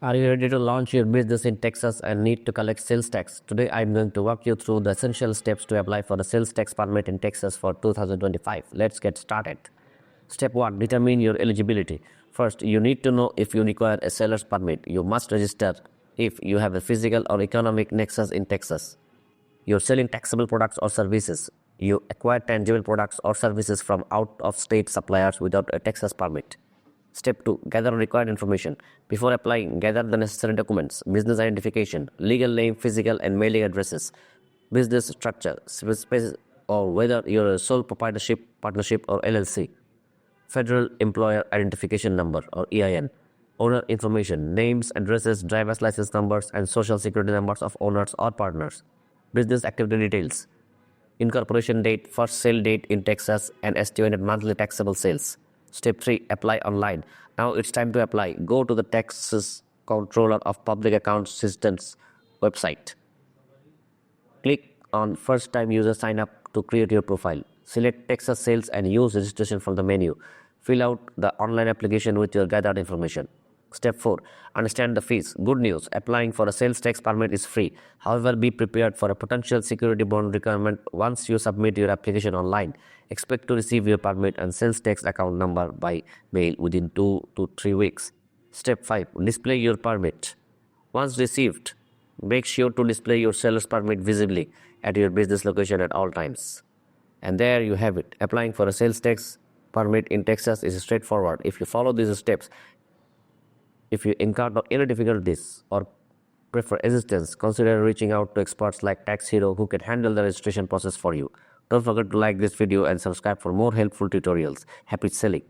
Are you ready to launch your business in Texas and need to collect sales tax? Today, I'm going to walk you through the essential steps to apply for the sales tax permit in Texas for 2025. Let's get started. Step 1. Determine your eligibility. First, you need to know if you require a seller's permit. You must register if you have a physical or economic nexus in Texas. You're selling taxable products or services. You acquire tangible products or services from out-of-state suppliers without a Texas permit. Step 2. Gather required information. Before applying, gather the necessary documents: business identification, legal name, physical and mailing addresses, business structure, or whether you're a sole proprietorship, partnership, or LLC, federal employer identification number or EIN, owner information, names, addresses, driver's license numbers, and social security numbers of owners or partners, business activity details, incorporation date, first sale date in Texas, and estimated monthly taxable sales. Step 3. Apply online. Now it's time to apply. Go to the Texas Controller of Public Accounts Systems website. Click on First Time User Sign Up to create your profile. Select Texas Sales and use registration from the menu. Fill out the online application with your gathered information. Step 4. Understand the fees. Good news, applying for a sales tax permit is free. However, be prepared for a potential security bond requirement once you submit your application online. Expect to receive your permit and sales tax account number by mail within 2 to 3 weeks. Step 5. Display your permit. Once received, make sure to display your seller's permit visibly at your business location at all times. And there you have it. Applying for a sales tax permit in Texas is straightforward. If you follow these steps, if you encounter any difficulties or prefer assistance, consider reaching out to experts like Tax Hero who can handle the registration process for you. Don't forget to like this video and subscribe for more helpful tutorials. Happy selling!